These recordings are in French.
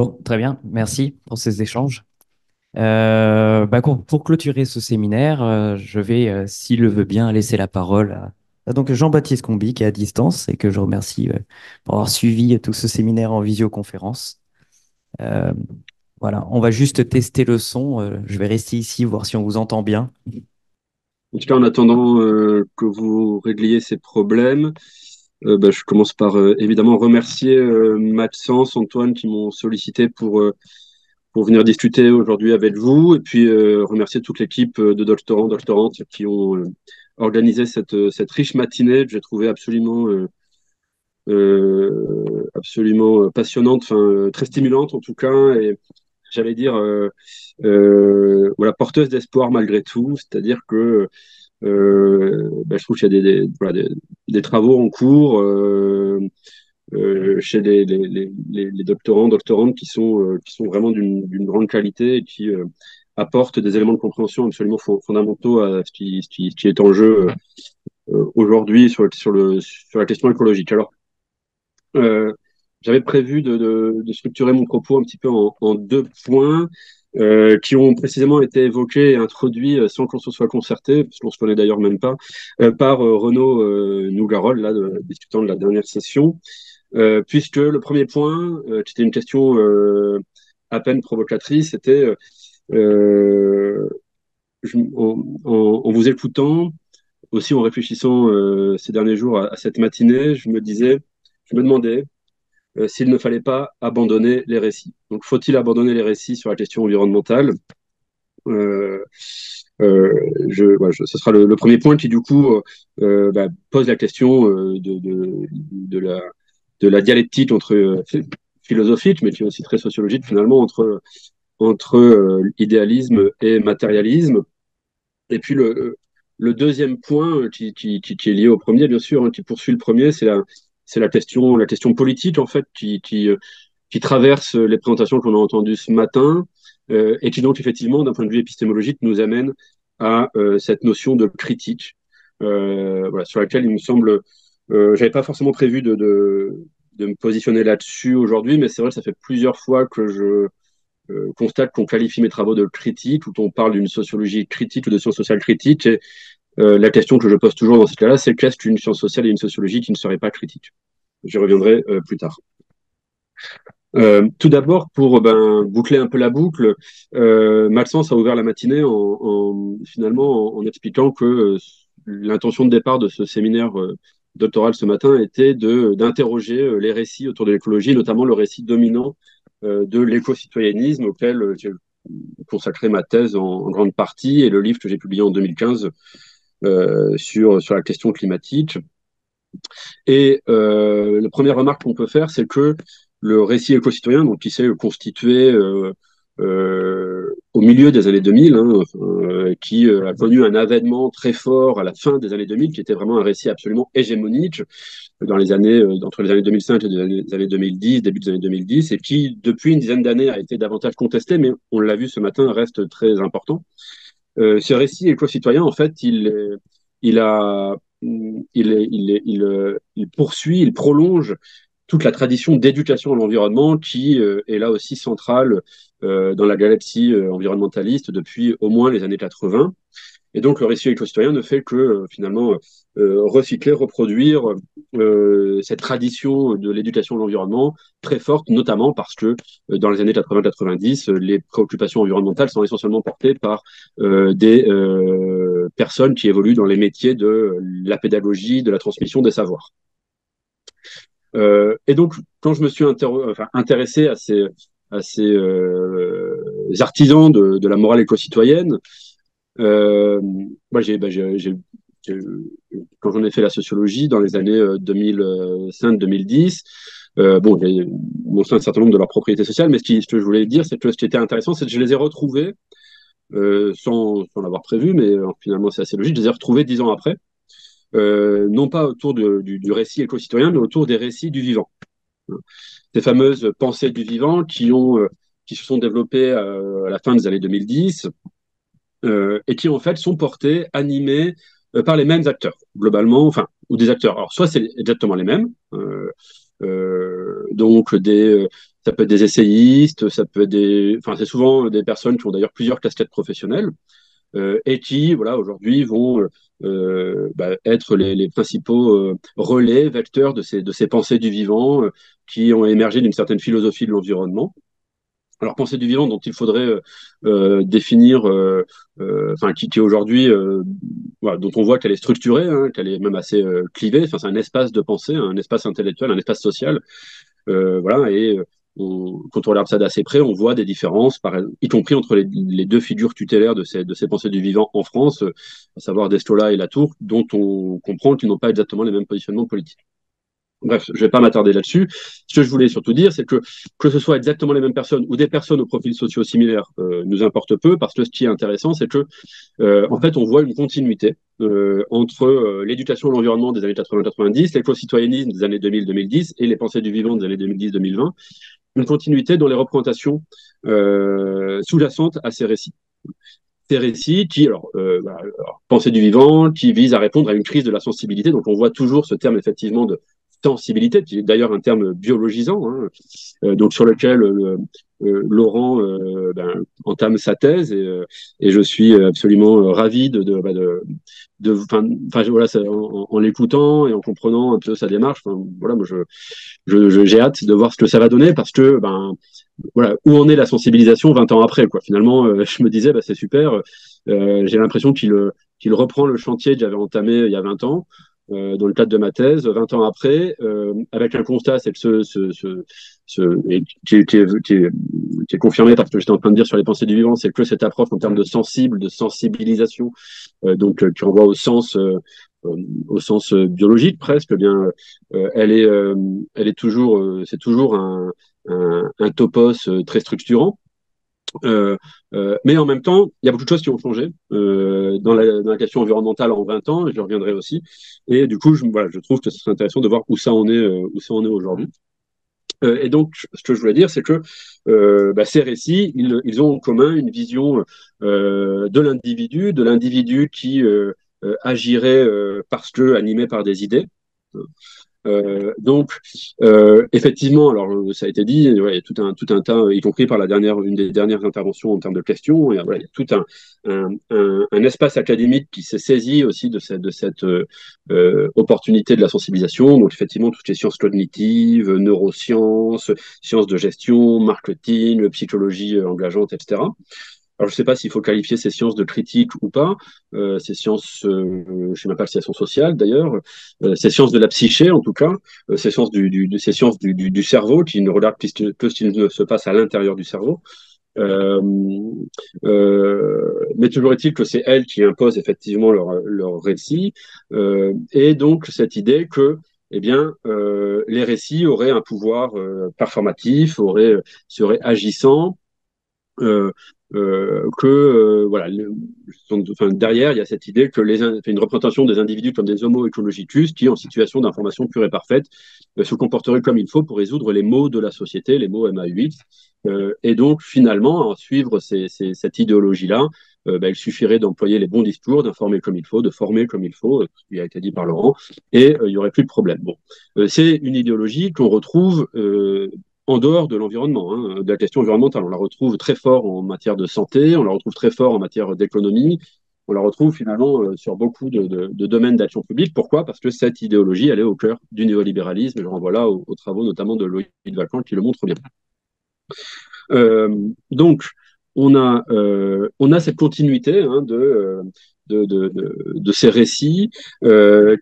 Bon, très bien, merci pour ces échanges. Pour clôturer ce séminaire, je vais, s'il le veut bien, laisser la parole à donc Jean-Baptiste Combi, qui est à distance et que je remercie pour avoir suivi tout ce séminaire en visioconférence. Euh, voilà, on va juste tester le son. Je vais rester ici, voir si on vous entend bien. En tout cas, en attendant que vous régliez ces problèmes, je commence par évidemment remercier Maxence, Antoine qui m'ont sollicité pour venir discuter aujourd'hui avec vous, et puis remercier toute l'équipe de doctorantes qui ont organisé cette riche matinée que j'ai trouvé absolument passionnante, enfin très stimulante en tout cas, et j'allais dire voilà, porteuse d'espoir malgré tout, c'est-à-dire que je trouve qu'il y a voilà, des travaux en cours chez les doctorants, doctorantes qui sont vraiment d'une grande qualité et qui apportent des éléments de compréhension absolument fondamentaux à ce qui est en jeu aujourd'hui sur la question écologique. Alors, euh, j'avais prévu de structurer mon propos un petit peu en deux points qui ont précisément été évoqués et introduits sans qu'on se soit concerté, parce qu'on se connaît d'ailleurs même pas, par Renaud Nougarol, là, discutant de la dernière session, puisque le premier point, qui était une question à peine provocatrice, c'était en vous écoutant, aussi en réfléchissant ces derniers jours à cette matinée, je me demandais s'il ne fallait pas abandonner les récits. Donc, faut-il abandonner les récits sur la question environnementale euh, Ce sera le premier point qui, du coup, pose la question de la dialectique entre philosophique, mais qui est aussi très sociologique, finalement, entre idéalisme et matérialisme. Et puis, le deuxième point qui est lié au premier, bien sûr, hein, qui poursuit le premier, c'est la question politique, en fait, qui traverse les présentations qu'on a entendues ce matin et qui donc effectivement, d'un point de vue épistémologique, nous amène à cette notion de critique, voilà, sur laquelle il me semble, j'avais pas forcément prévu de me positionner là-dessus aujourd'hui, mais c'est vrai que ça fait plusieurs fois que je constate qu'on qualifie mes travaux de critiques, ou qu'on parle d'une sociologie critique ou de sciences sociales critiques. Et la question que je pose toujours dans ce cas-là, c'est qu'est-ce qu'une science sociale et une sociologie qui ne serait pas critique? J'y reviendrai plus tard. Tout d'abord, pour boucler un peu la boucle, Maxence a ouvert la matinée finalement en expliquant que l'intention de départ de ce séminaire doctoral ce matin était d'interroger les récits autour de l'écologie, notamment le récit dominant de l'éco-citoyennisme auquel j'ai consacré ma thèse en grande partie et le livre que j'ai publié en 2015 sur la question climatique. Et la première remarque qu'on peut faire, c'est que le récit éco-citoyen, donc qui s'est constitué au milieu des années 2000, hein, qui a connu un avènement très fort à la fin des années 2000, qui était vraiment un récit absolument hégémonique dans les années, entre les années 2005 et les années 2010, début des années 2010, et qui, depuis une dizaine d'années, a été davantage contesté, mais on l'a vu ce matin, reste très important. Ce récit éco-citoyen, en fait, il a, il poursuit, il prolonge toute la tradition d'éducation à l'environnement qui est là aussi centrale dans la galaxie environnementaliste depuis au moins les années 80. Et donc, le récit éco-citoyen ne fait que finalement recycler, reproduire cette tradition de l'éducation à l'environnement très forte, notamment parce que dans les années 80-90, les préoccupations environnementales sont essentiellement portées par des personnes qui évoluent dans les métiers de la pédagogie, de la transmission des savoirs. Et donc, quand je me suis intéressé à ces artisans de la morale éco-citoyenne, moi, quand j'en ai fait la sociologie dans les années 2005-2010, j'ai montré un certain nombre de leurs propriétés sociales, mais ce que je voulais dire, c'est que ce qui était intéressant, c'est que je les ai retrouvés, sans l'avoir prévu, mais finalement c'est assez logique, je les ai retrouvés 10 ans après, non pas autour du récit éco-citoyen, mais autour des récits du vivant. Ces fameuses pensées du vivant qui se sont développées à la fin des années 2010, et qui en fait sont portés, animés par les mêmes acteurs, globalement, enfin, ou des acteurs. Alors, soit c'est exactement les mêmes, donc ça peut être des essayistes, ça peut être enfin c'est souvent des personnes qui ont d'ailleurs plusieurs casquettes professionnelles et qui, voilà, aujourd'hui vont être les principaux relais, vecteurs de ces pensées du vivant qui ont émergé d'une certaine philosophie de l'environnement. Alors, pensée du vivant dont il faudrait définir, enfin, qui aujourd'hui, voilà, dont on voit qu'elle est structurée, hein, qu'elle est même assez clivée. Enfin, c'est un espace de pensée, un espace intellectuel, un espace social. Voilà, et quand on regarde ça d'assez près, on voit des différences, y compris entre les deux figures tutélaires de ces pensées du vivant en France, à savoir Destola et Latour, dont on comprend qu'ils n'ont pas exactement les mêmes positionnements politiques. Bref, je ne vais pas m'attarder là-dessus. Ce que je voulais surtout dire, c'est que ce soit exactement les mêmes personnes ou des personnes aux profils sociaux similaires nous importe peu, parce que ce qui est intéressant, c'est que en fait, on voit une continuité entre l'éducation à l'environnement des années 80-90, l'éco-citoyennisme des années 2000-2010 et les pensées du vivant des années 2010-2020. Une continuité dans les représentations sous-jacentes à ces récits. Ces récits qui, pensée du vivant, qui visent à répondre à une crise de la sensibilité. Donc, on voit toujours ce terme, effectivement, de sensibilité, qui est d'ailleurs un terme biologisant, hein, donc sur lequel Laurent entame sa thèse et je suis absolument ravi voilà, en l'écoutant et en comprenant un peu sa démarche. Voilà, moi j'ai hâte de voir ce que ça va donner parce que voilà, où en est la sensibilisation 20 ans après, quoi. Finalement, je me disais, c'est super. J'ai l'impression qu'il reprend le chantier que j'avais entamé il y a 20 ans, dans le cadre de ma thèse, 20 ans après, avec un constat, c'est que qui est confirmé par ce que j'étais en train de dire sur les pensées du vivant, c'est que cette approche en termes de de sensibilisation, qui renvoie au sens biologique presque, eh bien, elle est toujours, c'est toujours un topos très structurant. Mais en même temps, il y a beaucoup de choses qui ont changé dans la question environnementale en 20 ans, et je reviendrai aussi. Et du coup, voilà, je trouve que ce serait intéressant de voir où ça en est aujourd'hui. Et donc, ce que je voulais dire, c'est que ces récits, ils ont en commun une vision de l'individu qui agirait parce que animé par des idées. Donc, effectivement, alors ça a été dit, ouais, il y a tout un tas, y compris par une des dernières interventions en termes de questions, et, voilà, il y a tout un espace académique qui s'est saisi aussi de cette opportunité de la sensibilisation. Donc, effectivement, toutes les sciences cognitives, neurosciences, sciences de gestion, marketing, psychologie engageante, etc. Alors, je ne sais pas s'il faut qualifier ces sciences de critique ou pas, ces sciences, je ne sais même pas si elles sont sociales d'ailleurs, ces sciences de la psyché en tout cas, ces sciences ces sciences du cerveau qui ne regardent que ce qui se passe à l'intérieur du cerveau. Euh, mais toujours est-il que c'est elles qui imposent effectivement leur récit, et donc cette idée que eh bien, les récits auraient un pouvoir performatif, seraient agissants, voilà, derrière il y a cette idée que une représentation des individus comme des homo ecologicus qui en situation d'information pure et parfaite se comporteraient comme il faut pour résoudre les maux de la société, les maux MAUX, et donc finalement à suivre cette idéologie là, il suffirait d'employer les bons discours, d'informer comme il faut, de former comme il faut, ce qui a été dit par Laurent, et il y aurait plus de problème. Bon, c'est une idéologie qu'on retrouve en dehors de l'environnement, hein, de la question environnementale. On la retrouve très fort en matière de santé, on la retrouve très fort en matière d'économie, on la retrouve finalement sur beaucoup de domaines d'action publique. Pourquoi? Parce que cette idéologie, elle est au cœur du néolibéralisme. Je renvoie là aux travaux notamment de Loïc Vacan qui le montrent bien. Donc, on a cette continuité hein, de ces récits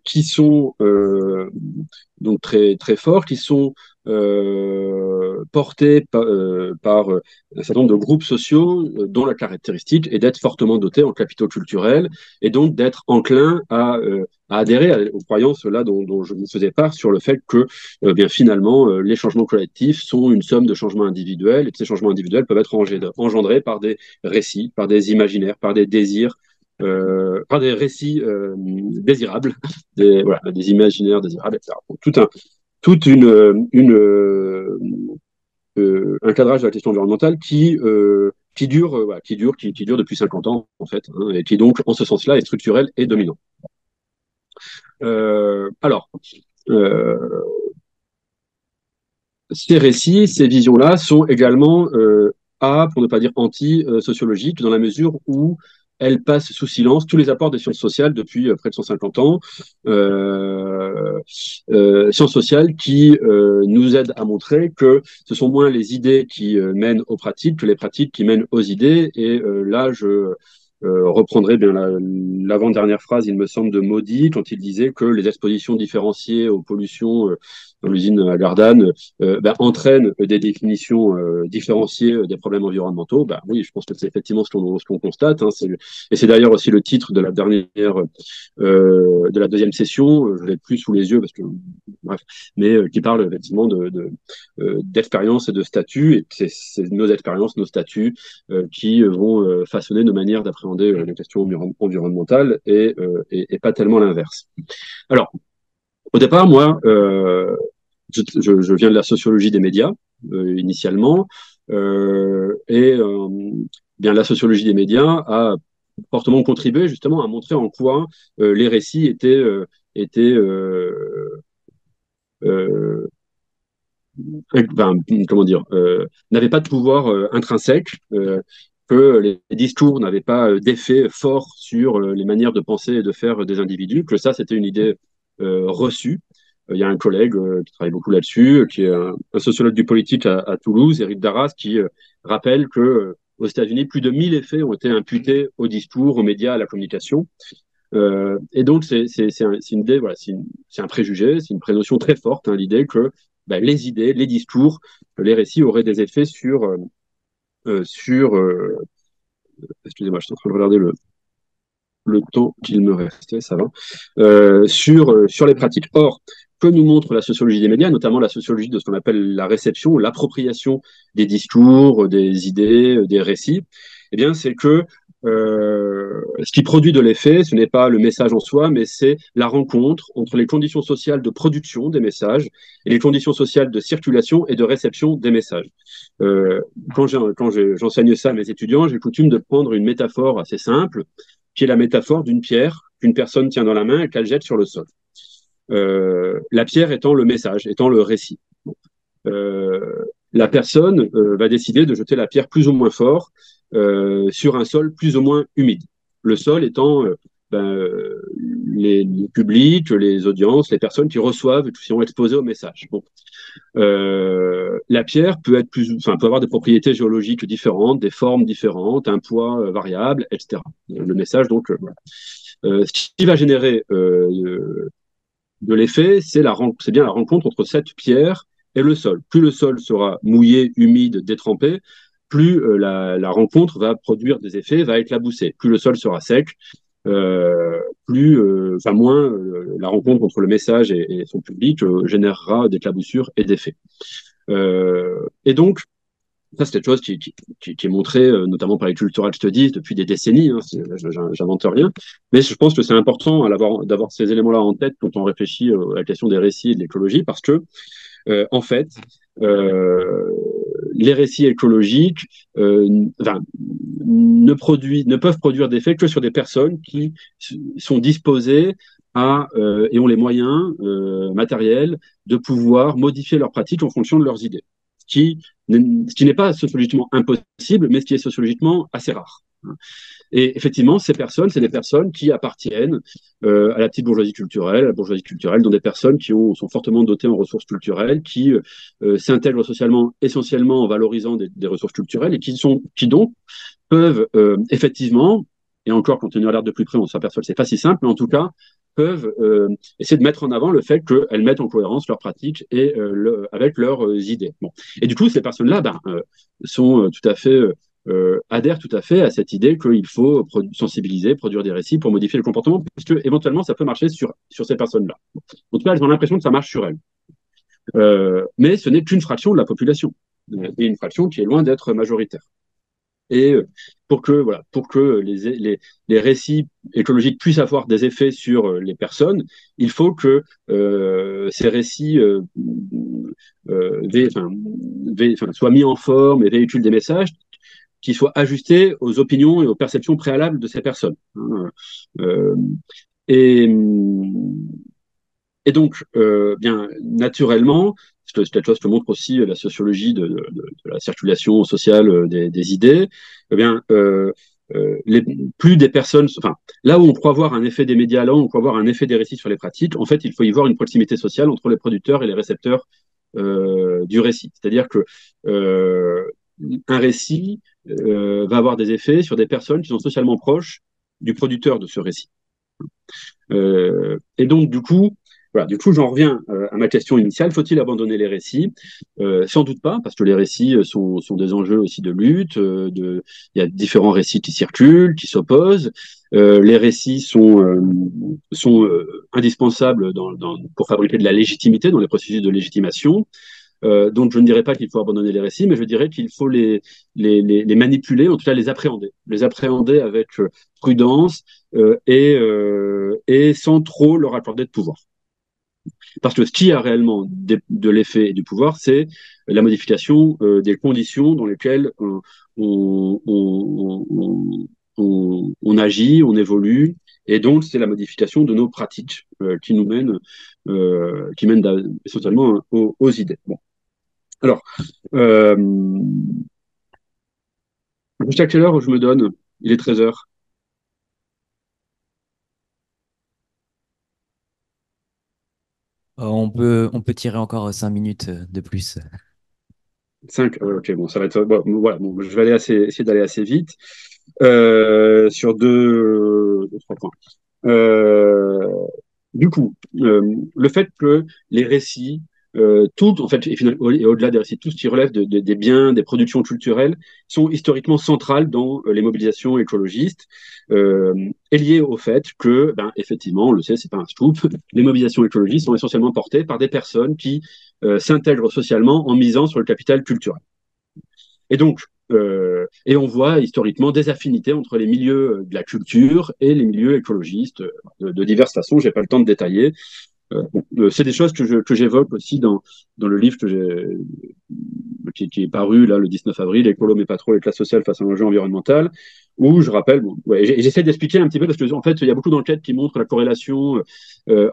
qui sont donc très, très forts, qui sont portés par un certain nombre de groupes sociaux dont la caractéristique est d'être fortement dotés en capitaux culturels et donc d'être enclins à adhérer aux croyances là dont je vous faisais part sur le fait que bien finalement les changements collectifs sont une somme de changements individuels et que ces changements individuels peuvent être engendrés par des récits, par des imaginaires, par des désirs, par des récits désirables, des imaginaires désirables, etc. Donc, un cadrage de la question environnementale qui dure depuis 50 ans, en fait, hein, et qui donc, en ce sens-là, est structurel et dominant. Alors, ces récits, ces visions-là sont également pour ne pas dire anti-sociologiques, dans la mesure où elles passent sous silence tous les apports des sciences sociales depuis près de 150 ans. Sciences sociales qui nous aident à montrer que ce sont moins les idées qui mènent aux pratiques que les pratiques qui mènent aux idées. Et là, je reprendrai bien l'avant-dernière phrase, il me semble, de Maudy, quand il disait que les expositions différenciées aux pollutions dans l'usine à Gardanne entraînent des définitions différenciées des problèmes environnementaux. Bah, oui, je pense que c'est effectivement ce qu'on constate. Hein, et c'est d'ailleurs aussi le titre de la dernière, de la deuxième session. Je l'ai plus sous les yeux parce que, bref, mais qui parle effectivement d'expérience et de statut. Et c'est nos expériences, nos statuts qui vont façonner nos manières d'appréhender les questions environnementales et pas tellement l'inverse. Alors, au départ, moi, je viens de la sociologie des médias initialement, bien la sociologie des médias a fortement contribué justement à montrer en quoi les récits étaient euh, ben, comment dire, n'avaient pas de pouvoir intrinsèque, que les discours n'avaient pas d'effet fort sur les manières de penser et de faire des individus, que ça, c'était une idée reçue. Il y a un collègue qui travaille beaucoup là-dessus, qui est un sociologue du politique à Toulouse, Éric Darras, qui rappelle que aux États-Unis, plus de 1000 effets ont été imputés au discours, aux médias, à la communication. Et donc, une idée, voilà, c'est un préjugé, c'est une prénotion très forte, hein, l'idée que les idées, les discours, les récits auraient des effets sur excusez-moi, je suis en train de regarder le temps qu'il me restait, ça va, sur les pratiques. Or, que nous montre la sociologie des médias, notamment la sociologie de ce qu'on appelle la réception, l'appropriation des discours, des idées, des récits, eh bien, c'est que ce qui produit de l'effet, ce n'est pas le message en soi, mais c'est la rencontre entre les conditions sociales de production des messages et les conditions sociales de circulation et de réception des messages. Euh, quand j'enseigne ça à mes étudiants, j'ai coutume de prendre une métaphore assez simple, qui est la métaphore d'une pierre qu'une personne tient dans la main et qu'elle jette sur le sol. La pierre étant le message, étant le récit. Euh, la personne va décider de jeter la pierre plus ou moins fort sur un sol plus ou moins humide. Le sol étant les publics, les audiences, les personnes qui reçoivent, qui sont exposées au message. Bon. La pierre peut avoir des propriétés géologiques différentes, des formes différentes, un poids variable, etc. Le message, donc, voilà. Ce qui va générer de l'effet, c'est bien la rencontre entre cette pierre et le sol. Plus le sol sera mouillé, humide, détrempé, plus la rencontre va produire des effets, va éclabousser. Plus le sol sera sec, moins la rencontre entre le message et son public générera d'éclaboussures et d'effets. Et donc, ça, c'est quelque chose qui est montré notamment par les cultural studies depuis des décennies. Hein, j'invente rien. Mais je pense que c'est important d'avoir ces éléments-là en tête quand on réfléchit à la question des récits et de l'écologie, parce que, en fait, euh, les récits écologiques ne peuvent produire d'effets que sur des personnes qui sont disposées et ont les moyens matériels de pouvoir modifier leurs pratiques en fonction de leurs idées. Ce qui n'est pas sociologiquement impossible, mais ce qui est sociologiquement assez rare. Et effectivement, ces personnes, c'est des personnes qui appartiennent à la petite bourgeoisie culturelle, à la bourgeoisie culturelle, dont des personnes qui sont fortement dotées en ressources culturelles, qui s'intègrent socialement essentiellement en valorisant des ressources culturelles et qui donc peuvent effectivement, et encore quand on regarde de plus près, on s'aperçoit que c'est pas si simple, mais en tout cas, peuvent essayer de mettre en avant le fait qu'elles mettent en cohérence leurs pratiques et avec leurs idées. Bon. Et du coup, ces personnes-là sont tout à fait adhèrent tout à fait à cette idée qu'il faut sensibiliser, produire des récits pour modifier le comportement, puisque éventuellement ça peut marcher sur ces personnes-là. En tout cas, elles ont l'impression que ça marche sur elles. Mais ce n'est qu'une fraction de la population, et une fraction qui est loin d'être majoritaire. Et pour que les récits écologiques puissent avoir des effets sur les personnes, il faut que ces récits soient mis en forme et véhiculent des messages qui soient ajustés aux opinions et aux perceptions préalables de ces personnes. Euh, et, et donc, bien naturellement, cette chose que montre aussi la sociologie de la circulation sociale des idées, eh bien, plus des personnes, enfin, là où on croit voir un effet des médias, là où on croit voir un effet des récits sur les pratiques, en fait, il faut y voir une proximité sociale entre les producteurs et les récepteurs du récit. C'est-à-dire que un récit va avoir des effets sur des personnes qui sont socialement proches du producteur de ce récit. Et donc, du coup, voilà, du coup, j'en reviens à ma question initiale. Faut-il abandonner les récits? Sans doute pas, parce que les récits sont des enjeux aussi de lutte. Il y a différents récits qui circulent, qui s'opposent. Les récits sont indispensables pour fabriquer de la légitimité dans les processus de légitimation. Donc, je ne dirais pas qu'il faut abandonner les récits, mais je dirais qu'il faut les manipuler, en tout cas les appréhender. Les appréhender avec prudence et sans trop leur accorder de pouvoir. Parce que ce qui a réellement de l'effet et du pouvoir, c'est la modification des conditions dans lesquelles on, on agit, on évolue, et donc c'est la modification de nos pratiques qui mènent essentiellement aux idées. Bon. Alors, jusqu'à quelle heure je me donne? Il est 13 heures. On peut tirer encore 5 minutes de plus. 5. Ok, bon, ça va être. Bon, voilà, bon, je vais essayer d'aller assez vite sur deux, trois points. Euh, du coup, le fait que les récits, tout, en fait, et au-delà des récits, tout ce qui relève des biens, des productions culturelles, sont historiquement centrales dans les mobilisations écologistes, est lié au fait que, ben, effectivement, on le sait, c'est pas un scoop, les mobilisations écologistes sont essentiellement portées par des personnes qui s'intègrent socialement en misant sur le capital culturel. Et donc, et on voit historiquement des affinités entre les milieux de la culture et les milieux écologistes de diverses façons. J'ai pas le temps de détailler. C'est des choses que j'évoque aussi dans le livre qui est paru là le 19 avril, Écolo mais pas trop, les classes sociales face à l'enjeu environnemental, où je rappelle, bon, ouais, j'essaie d'expliquer un petit peu parce que en fait il y a beaucoup d'enquêtes qui montrent la corrélation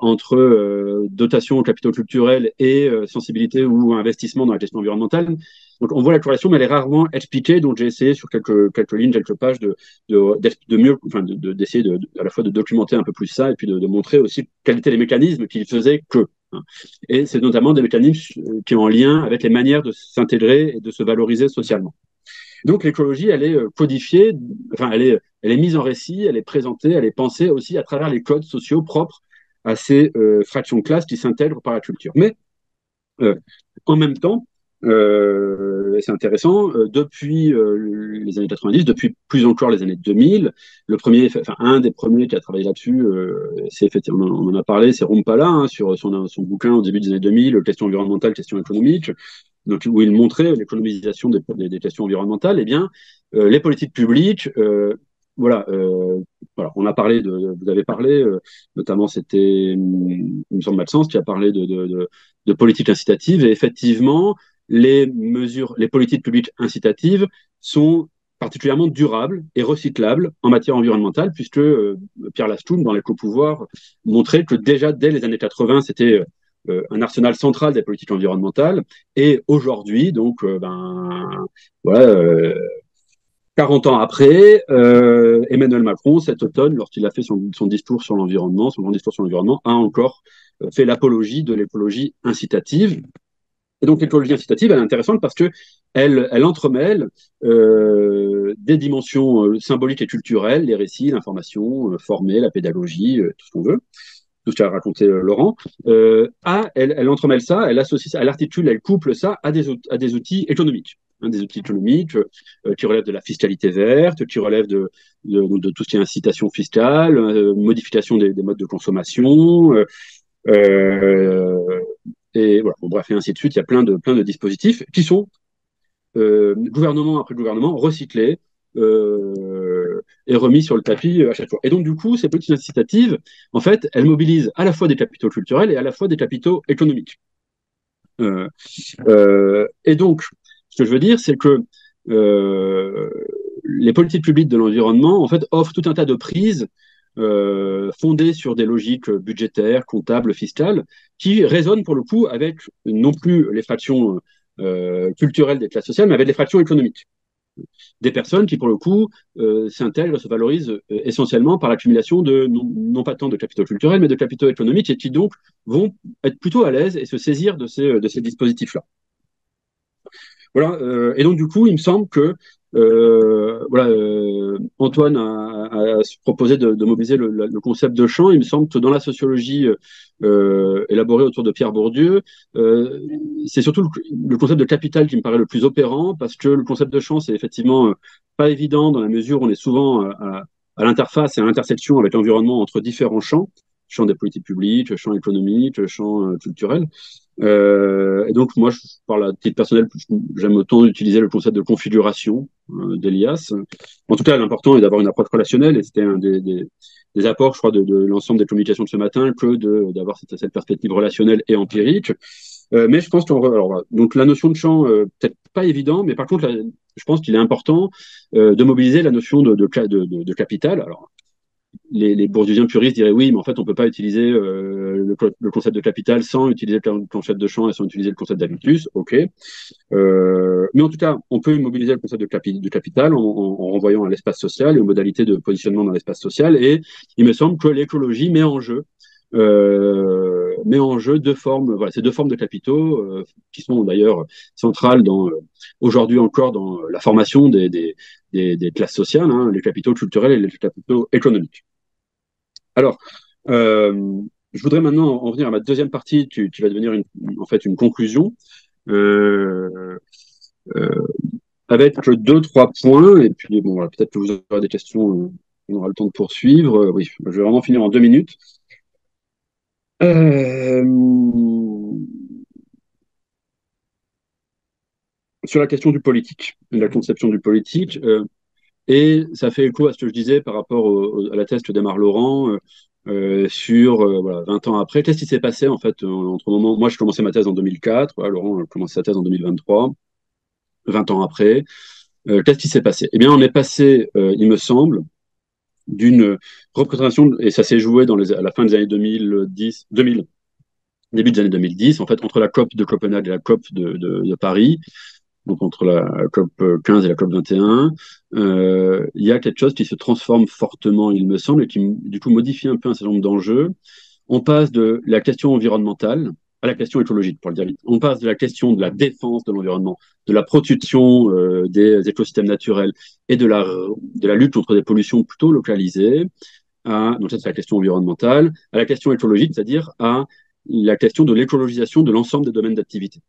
entre dotation aux capitaux culturels et sensibilité ou investissement dans la question environnementale. Donc on voit la corrélation, mais elle est rarement expliquée. Donc j'ai essayé sur quelques lignes, quelques pages de mieux, enfin d'essayer à la fois de documenter un peu plus ça et puis de montrer aussi quels étaient les mécanismes qui faisaient que. Hein. Et c'est notamment des mécanismes qui ont en lien avec les manières de s'intégrer et de se valoriser socialement. Donc l'écologie, elle est codifiée, enfin elle est mise en récit, elle est présentée, elle est pensée aussi à travers les codes sociaux propres à ces fractions de classe qui s'intègrent par la culture. Mais euh, en même temps, c'est intéressant, depuis les années 90, depuis plus encore les années 2000, un des premiers qui a travaillé là-dessus, c'est effectivement, on en a parlé, c'est Rumpala, hein, sur son bouquin au début des années 2000, questions environnementales, questions économiques, donc, où il montrait l'économisation des questions environnementales. Eh bien, les politiques publiques, voilà, on a parlé vous avez parlé, notamment c'était, il me semble, Maxence qui a parlé de politique incitative. Et effectivement, les politiques publiques incitatives sont particulièrement durables et recyclables en matière environnementale, puisque Pierre Lastoum, dans l'éco-pouvoir, montrait que déjà dès les années 80, c'était un arsenal central des politiques environnementales. Et aujourd'hui, donc, voilà, 40 ans après, Emmanuel Macron, cet automne, lorsqu'il a fait son discours sur l'environnement, son grand discours sur l'environnement, a encore fait l'apologie de l'écologie incitative. Et donc l'écologie incitative, elle est intéressante parce que elle entremêle des dimensions symboliques et culturelles, les récits, l'information formée, la pédagogie, tout ce qu'on veut, tout ce qu'a raconté Laurent. Elle entremêle ça, elle associe ça, elle articule, elle couple ça à des outils économiques. Hein, des outils économiques qui relèvent de la fiscalité verte, qui relèvent de tout ce qui est incitation fiscale, modification des modes de consommation, euh, et voilà, bon, bref, et ainsi de suite. Il y a plein de dispositifs qui sont, gouvernement après gouvernement, recyclés et remis sur le tapis à chaque fois. Et donc, du coup, ces politiques incitatives, en fait, elles mobilisent à la fois des capitaux culturels et à la fois des capitaux économiques. Euh, et donc, ce que je veux dire, c'est que les politiques publiques de l'environnement, en fait, offrent tout un tas de prises fondées sur des logiques budgétaires, comptables, fiscales, qui résonnent pour le coup avec non plus les fractions culturelles des classes sociales, mais avec les fractions économiques. Des personnes qui, pour le coup, s'intègrent, se valorisent essentiellement par l'accumulation de, non pas tant de capitaux culturels, mais de capitaux économiques, et qui donc vont être plutôt à l'aise et se saisir de ces dispositifs-là. Voilà, et donc du coup, il me semble que voilà, Antoine a proposé de mobiliser le concept de champ. Il me semble que dans la sociologie élaborée autour de Pierre Bourdieu, euh, c'est surtout le concept de capital qui me paraît le plus opérant, parce que le concept de champ, c'est effectivement pas évident dans la mesure où on est souvent à l'interface et à l'intersection avec l'environnement entre différents champs, champ des politiques publiques, champ économique, champ culturel. Et donc, moi, je parle à titre personnel, j'aime autant utiliser le concept de configuration d'Elias. En tout cas, l'important est d'avoir une approche relationnelle, et c'était un des apports, je crois, de l'ensemble des communications de ce matin, que d'avoir cette perspective relationnelle et empirique. Mais je pense alors, voilà. Donc, la notion de champ, peut-être pas évident, mais par contre, je pense qu'il est important de mobiliser la notion de capital. Alors, les bourdieusiens puristes diraient oui, mais en fait, on ne peut pas utiliser le concept de capital sans utiliser le concept de champ et sans utiliser le concept d'habitus. OK. Mais en tout cas, on peut mobiliser le concept de capital en renvoyant à l'espace social et aux modalités de positionnement dans l'espace social. Et il me semble que l'écologie met en jeu deux formes, voilà, ces deux formes de capitaux qui sont d'ailleurs centrales aujourd'hui encore dans la formation des classes sociales, hein, les capitaux culturels et les capitaux économiques. Alors, je voudrais maintenant en venir à ma deuxième partie, qui va devenir en fait une conclusion, euh, euh, avec deux, trois points, et puis bon, voilà, peut-être que vous aurez des questions, on aura le temps de poursuivre. Oui, je vais vraiment finir en 2 minutes. Euh, sur la question du politique, de la conception du politique, et ça fait écho à ce que je disais par rapport à la thèse que démarre Laurent sur voilà, 20 ans après. Qu'est-ce qui s'est passé en fait entre le moment. Moi, j'ai commencé ma thèse en 2004, voilà, Laurent a commencé sa thèse en 2023, 20 ans après. Qu'est-ce qui s'est passé? Eh bien, on est passé, il me semble, d'une représentation, et ça s'est joué à la fin des années 2000, début des années 2010, en fait, entre la COP de Copenhague et la COP de Paris, donc entre la COP 15 et la COP 21, il y a quelque chose qui se transforme fortement, il me semble, et qui du coup modifie un peu un certain nombre d'enjeux. On passe de la question environnementale à la question écologique, pour le dire vite. On passe de la question de la défense de l'environnement, de la protection des écosystèmes naturels et de la lutte contre des pollutions plutôt localisées, donc ça c'est la question environnementale, à la question écologique, c'est-à-dire à la question de l'écologisation de l'ensemble des domaines d'activité.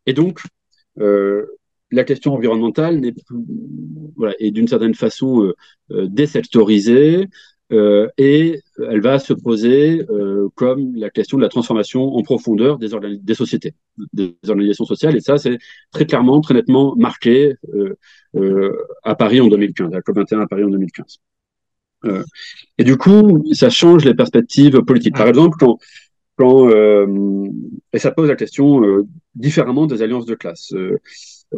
Et donc, euh, la question environnementale voilà, est d'une certaine façon désectorisée et elle va se poser comme la question de la transformation en profondeur des sociétés, des organisations sociales. Et ça, c'est très clairement, très nettement marqué à Paris en 2015, à la COP21 à Paris en 2015. Et du coup, ça change les perspectives politiques. Par exemple, et ça pose la question différemment des alliances de classe.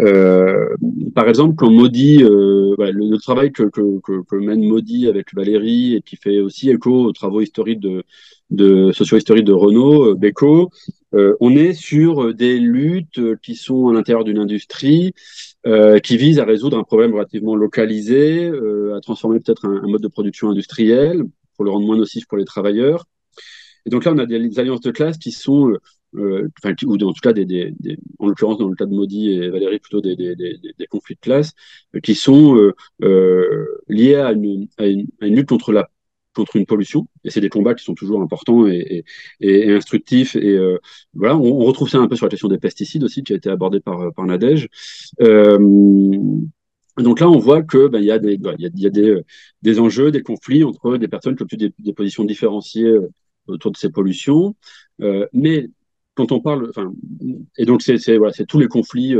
Euh, Par exemple, quand Modi, voilà, le travail que mène Modi avec Valérie et qui fait aussi écho aux travaux historiques de socio-historiques de Renaud, Beko, on est sur des luttes qui sont à l'intérieur d'une industrie qui vise à résoudre un problème relativement localisé, à transformer peut-être un mode de production industriel pour le rendre moins nocif pour les travailleurs. Et donc là, on a des alliances de classe qui sont, enfin, ou en tout cas, en l'occurrence, dans le cas de Modi et Valérie, plutôt des conflits de classe, qui sont liés à une lutte contre une pollution. Et c'est des combats qui sont toujours importants et instructifs. Et voilà, on retrouve ça un peu sur la question des pesticides aussi, qui a été abordée par Nadège. Euh, donc là, on voit que ben, il y a des enjeux, des conflits entre des personnes qui occupent des positions différenciées autour de ces pollutions. Mais quand on parle, enfin, et donc voilà, c'est tous les conflits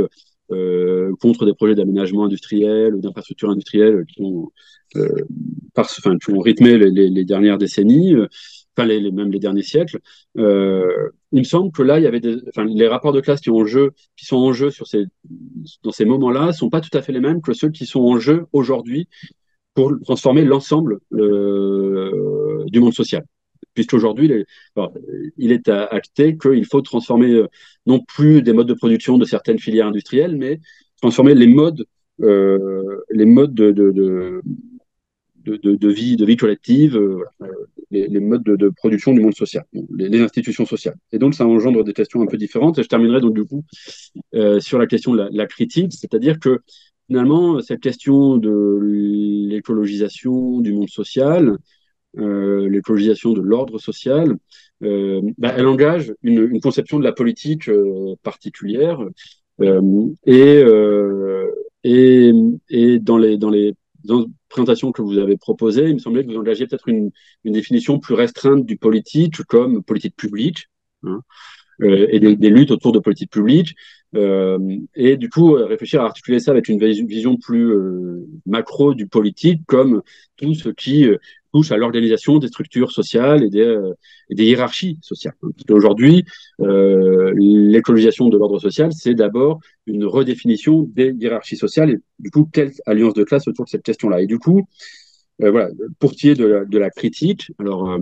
contre des projets d'aménagement industriel ou d'infrastructures industrielles euh, qui ont rythmé les dernières décennies, enfin même les derniers siècles. Il me semble que là, il y avait les rapports de classe qui sont en jeu dans ces moments-là, sont pas tout à fait les mêmes que ceux qui sont en jeu aujourd'hui pour transformer l'ensemble du monde social. Puisqu'aujourd'hui, il est acté qu'il faut transformer non plus des modes de production de certaines filières industrielles, mais transformer les modes de vie collective, voilà, les modes de production du monde social, les institutions sociales. Et donc, ça engendre des questions un peu différentes. Et je terminerai donc du coup sur la question de la critique, c'est-à-dire que finalement, cette question de l'écologisation du monde social, l'écologisation de l'ordre social, elle engage une conception de la politique particulière. Euh, et, euh, et, et dans les présentations que vous avez proposées, il me semblait que vous engagiez peut-être une définition plus restreinte du politique comme politique publique, hein, et des luttes autour de politiques publiques. Et du coup, réfléchir à articuler ça avec une vision plus macro du politique, comme tout ce qui touche à l'organisation des structures sociales et des hiérarchies sociales. Parce qu'aujourd'hui, l'écologisation de l'ordre social, c'est d'abord une redéfinition des hiérarchies sociales et du coup, quelle alliance de classe autour de cette question-là. Et du coup, voilà, pour ce qui est de la critique, alors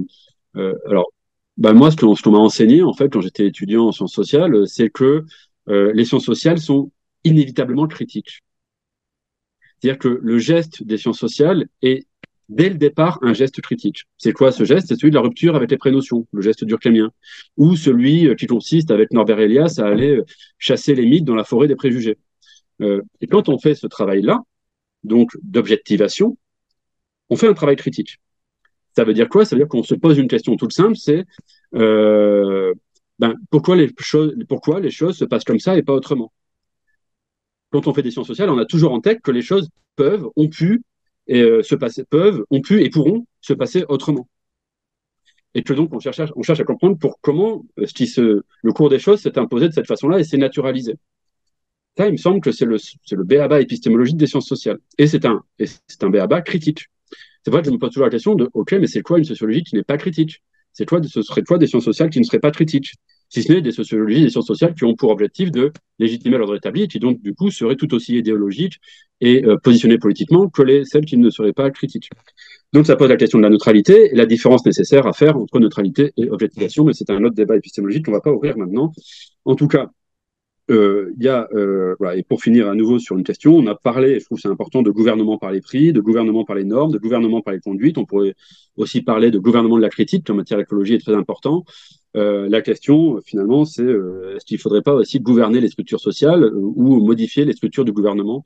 moi, ce qu'on m'a enseigné, en fait, quand j'étais étudiant en sciences sociales, c'est que les sciences sociales sont inévitablement critiques. C'est-à-dire que le geste des sciences sociales est, dès le départ, un geste critique. C'est quoi ce geste? C'est celui de la rupture avec les prénotions, le geste durkheimien, ou celui qui consiste, avec Norbert Elias, à aller chasser les mythes dans la forêt des préjugés. Et quand on fait ce travail-là, donc d'objectivation, on fait un travail critique. Ça veut dire quoi? Ça veut dire qu'on se pose une question toute simple, c'est euh, pourquoi les choses se passent comme ça et pas autrement? Quand on fait des sciences sociales, on a toujours en tête que les choses ont pu se passer, ont pu et pourront se passer autrement. Et que donc on cherche à comprendre comment le cours des choses s'est imposé de cette façon-là et s'est naturalisé. Ça, il me semble que c'est le b.a.-ba épistémologique des sciences sociales. Et c'est un b.a.-ba critique. C'est vrai que je me pose toujours la question de, OK, mais c'est quoi une sociologie qui n'est pas critique? Ce serait quoi des sciences sociales qui ne seraient pas critiques? Si ce n'est des sociologies, des sciences sociales qui ont pour objectif de légitimer l'ordre établi et qui donc, du coup, seraient tout aussi idéologiques et positionnées politiquement que celles qui ne seraient pas critiques. Donc, ça pose la question de la neutralité et la différence nécessaire à faire entre neutralité et objectivation, mais c'est un autre débat épistémologique qu'on ne va pas ouvrir maintenant. En tout cas, voilà, et pour finir à nouveau sur une question, on a parlé, et je trouve que c'est important, de gouvernement par les prix, de gouvernement par les normes, de gouvernement par les conduites. On pourrait aussi parler de gouvernement de la critique, qui en matière d'écologie est très important. La question, finalement, c'est est-ce qu'il ne faudrait pas aussi gouverner les structures sociales ou modifier les structures du gouvernement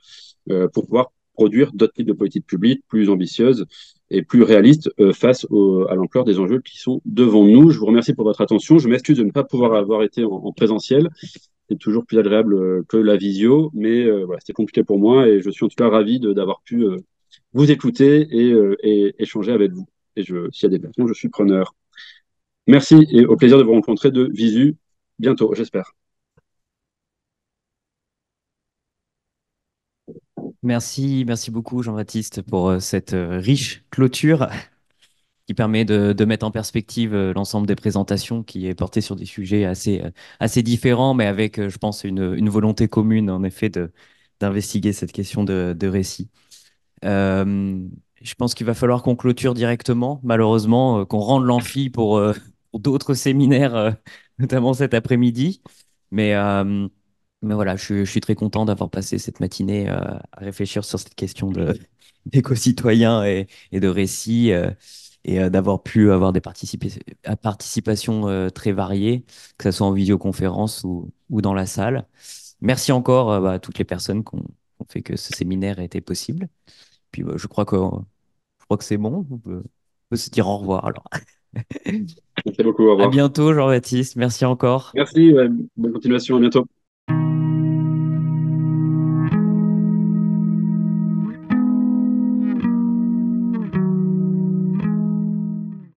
pour pouvoir produire d'autres types de politiques publiques plus ambitieuses et plus réalistes à l'ampleur des enjeux qui sont devant nous. Je vous remercie pour votre attention. Je m'excuse de ne pas pouvoir avoir été en présentiel. C'est toujours plus agréable que la visio, mais voilà, c'était compliqué pour moi et je suis en tout cas ravi d'avoir pu vous écouter et échanger avec vous. Et s'il y a des questions, je suis preneur. Merci et au plaisir de vous rencontrer de visu bientôt, j'espère. Merci beaucoup Jean-Baptiste pour cette riche clôture qui permet de mettre en perspective l'ensemble des présentations qui est porté sur des sujets assez différents, mais avec, je pense, une volonté commune, en effet, d'investiguer cette question de récit. Euh, je pense qu'il va falloir qu'on clôture directement, malheureusement, qu'on rende l'amphi pour d'autres séminaires, notamment cet après-midi. Mais, euh, mais voilà, je suis très content d'avoir passé cette matinée à réfléchir sur cette question d'éco-citoyens et de récits et d'avoir pu avoir des participations très variées, que ce soit en vidéoconférence ou dans la salle. Merci encore à toutes les personnes qui ont fait que ce séminaire ait été possible. Puis je crois que c'est bon. On peut se dire au revoir alors. Merci beaucoup, au À revoir. bientôt, Jean-Baptiste. Merci encore. Merci, ouais, bonne continuation, à bientôt.